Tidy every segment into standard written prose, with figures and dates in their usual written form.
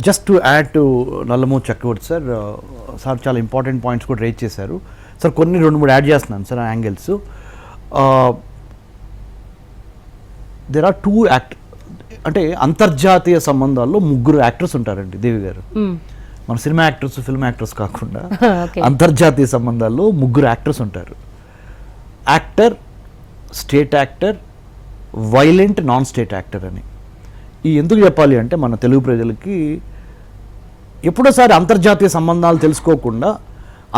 Just to add to Nallamuri Chakravarthi sir, sir చాలా important points కూడా raise చేశారు సార్. కొన్ని 2-3 యాడ్ చేస్తున్నాను సార్ యాంగిల్స్. దేర్ ఆర్ 2 అంటే అంతర్జాతీయ సంబంధాల్లో 3 యాక్టర్స్ ఉంటారండి దేవి గారు. మన సినిమా యాక్టర్స్, ఫిల్మ్ యాక్టర్స్ కాకుండా అంతర్జాతీయ సంబంధాల్లో 3 యాక్టర్స్ ఉంటారు. Actor, state actor, violent non state actor అని. ఈ ఎందుకు చెప్పాలి అంటే మన తెలుగు ప్రజలకి ఎప్పుడోసారి అంతర్జాతీయ సంబంధాలు తెలుసుకోకుండా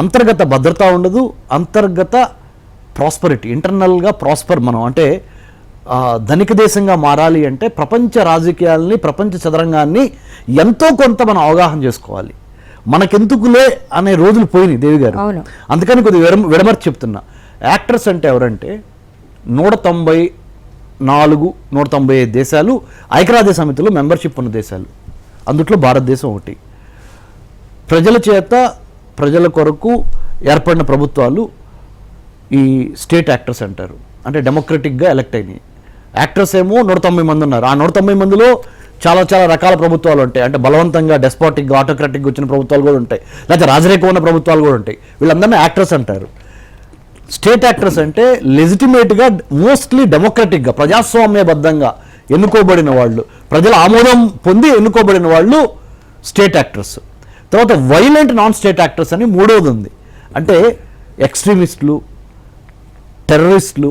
అంతర్గత భద్రత ఉండదు, అంతర్గత ప్రాస్పరిటీ, ఇంటర్నల్గా ప్రాస్పర్ మనం అంటే ధనిక దేశంగా మారాలి అంటే ప్రపంచ రాజకీయాలని, ప్రపంచ చదరంగాన్ని ఎంతో కొంత మనం అవగాహన చేసుకోవాలి. మనకెందుకులే అనే రోజులు పోయినాయి దేవి గారు. అందుకని కొద్దిగా విడమర్చి చెప్తున్నా. యాక్టర్స్ అంటే ఎవరంటే 194-195 దేశాలు ఐక్యరాజ్య సమితిలో మెంబర్షిప్ ఉన్న దేశాలు, అందుట్లో భారతదేశం ఒకటి. ప్రజల చేత, ప్రజల కొరకు ఏర్పడిన ప్రభుత్వాలు ఈ స్టేట్ యాక్టర్స్ అంటారు. అంటే డెమోక్రటిక్గా ఎలక్ట్ అయినాయి. యాక్టర్స్ ఏమో 190 మంది ఉన్నారు. ఆ 190 మందిలో చాలా చాలా రకాల ప్రభుత్వాలు ఉంటాయి. అంటే బలవంతంగా డెస్పాటిక్గా, ఆటోక్రటిక్గా వచ్చిన ప్రభుత్వాలు కూడా ఉంటాయి, లేకపోతే రాజరేఖ ఉన్న ప్రభుత్వాలు కూడా ఉంటాయి. వీళ్ళందరినీ యాక్టర్స్ అంటారు. స్టేట్ యాక్టర్స్ అంటే లెజిటిమేట్గా, మోస్ట్లీ డెమోక్రటిక్గా, ప్రజాస్వామ్యబద్ధంగా ఎన్నుకోబడిన వాళ్ళు, ప్రజల ఆమోదం పొంది ఎన్నుకోబడిన వాళ్ళు స్టేట్ యాక్టర్స్. తర్వాత వైలెంట్ నాన్ స్టేట్ యాక్టర్స్ అని 3వది ఉంది. అంటే ఎక్స్ట్రీమిస్టులు, టెర్రరిస్టులు,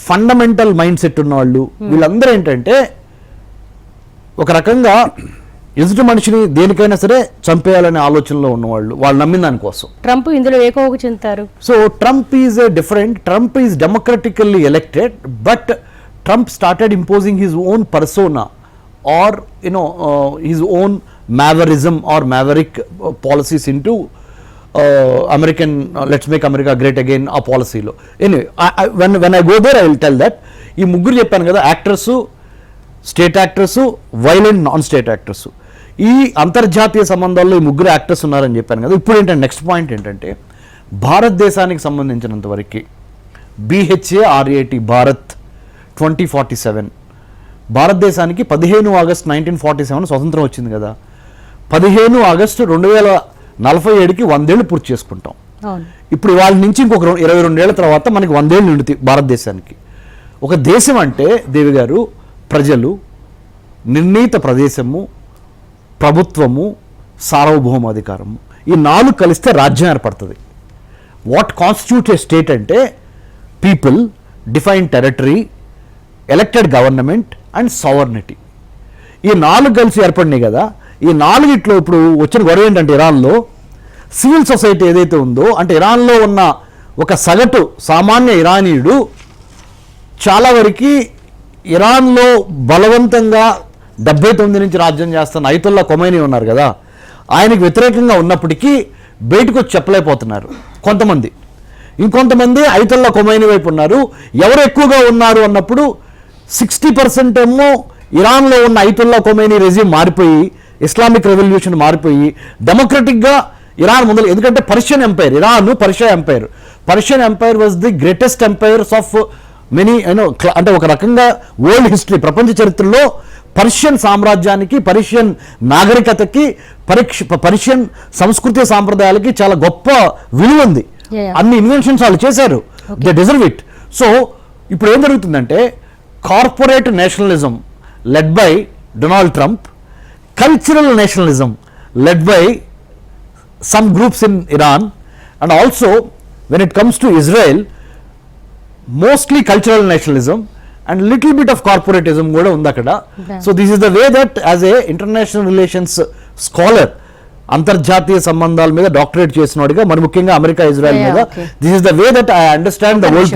ఫండమెంటల్ మైండ్ సెట్ ఉన్నవాళ్ళు. వీళ్ళందరూ ఏంటంటే ఒక రకంగా ఎదుటి మనిషిని దేనికైనా సరే చంపేయాలనే ఆలోచనలో ఉన్నవాళ్ళు, వాళ్ళు నమ్మిన దానికోసం. ట్రంప్ ఇందులో ఏకోగా చెందుతారు. So Trump is different. Trump is democratically elected, but Trump started imposing his own persona or his own maverickism or maverick policies into American let's make America great again ఆ పాలసీలో. Anyway when I go there I will tell that ఈ 3 చెప్పాను కదా, actors, state actors, violent non state actors. ఈ అంతర్జాతీయ సంబంధాల్లో ఈ 3 actors ఉన్నారని చెప్పాను కదా. ఇప్పుడు ఏంటంటే నెక్స్ట్ పాయింట్ ఏంటంటే భారతదేశానికి సంబంధించినంత వరకు BHARAT భారత్ 2047 భారతదేశానికి 15 ఆగస్టు 1947 స్వతంత్రం వచ్చింది కదా. 15 ఆగస్టు 2047కి 100 ఏళ్ళు పూర్తి చేసుకుంటాం. ఇప్పుడు వాళ్ళ నుంచి ఇంకొక 22 ఏళ్ల తర్వాత మనకి 100 ఏళ్ళు నిండుతాయి భారతదేశానికి. ఒక దేశం అంటే దేవి గారు ప్రజలు, నిర్ణీత ప్రదేశము, ప్రభుత్వము, సార్వభౌమాధికారము, ఈ 4 కలిస్తే రాజ్యం ఏర్పడుతుంది. వాట్ కాన్స్టిట్యూట్ ఏ స్టేట్ అంటే people, define territory, elected government and sovereignty. ఈ 4 కలిసి ఏర్పడినాయి కదా. ఈ 4 ఇప్పుడు వచ్చిన గొడవ ఏంటంటే ఇరాన్లో సివిల్ సొసైటీ ఏదైతే ఉందో, అంటే ఇరాన్లో ఉన్న ఒక సగటు సామాన్య ఇరానీయుడు చాలా వరకు ఇరాన్లో బలవంతంగా 79 నుంచి రాజ్యం చేస్తున్న అయతుల్లా ఖొమైనీ ఉన్నారు కదా, ఆయనకు వ్యతిరేకంగా ఉన్నప్పటికీ బయటకు వచ్చి చెప్పలేకపోతున్నారు కొంతమంది. ఇంకొంతమంది అయతుల్లా ఖొమైనీ వైపు ఉన్నారు. ఎవరు ఎక్కువగా ఉన్నారు అన్నప్పుడు 60% ఏమో ఇరాన్లో ఉన్న అయతుల్లా ఖొమైనీ రెజ్యూమ్ మారిపోయి, ఇస్లామిక్ రెవల్యూషన్ మారిపోయి డెమోక్రటిక్గా ఇరాన్ ముందు. ఎందుకంటే Persian empire, Iran Persia empire. Persian empire was the greatest empires of many అంటే ఒక రకంగా వరల్డ్ హిస్టరీ, ప్రపంచ చరిత్రలో పర్షియన్ సామ్రాజ్యానికి, పర్షియన్ నాగరికతకి, పర్షియన్ సంస్కృతి సాంప్రదాయాలకి చాలా గొప్ప విలువ ఉంది. అన్ని ఇన్వెన్షన్స్ వాళ్ళు చేశారు. They deserve it. సో ఇప్పుడు ఏం జరుగుతుందంటే corporate nationalism led by Donald Trump, cultural nationalism led by some groups in Iran, and also when it comes to Israel mostly cultural nationalism and little bit of corporatism kuda undi akkada. So this is the way that as a international relations scholar, అంతర్జాతీయ సంబంధాల మీద doctorate చేసినోడిగా మరి ముఖ్యంగా America, Israel మీద, this is the way that I understand the world.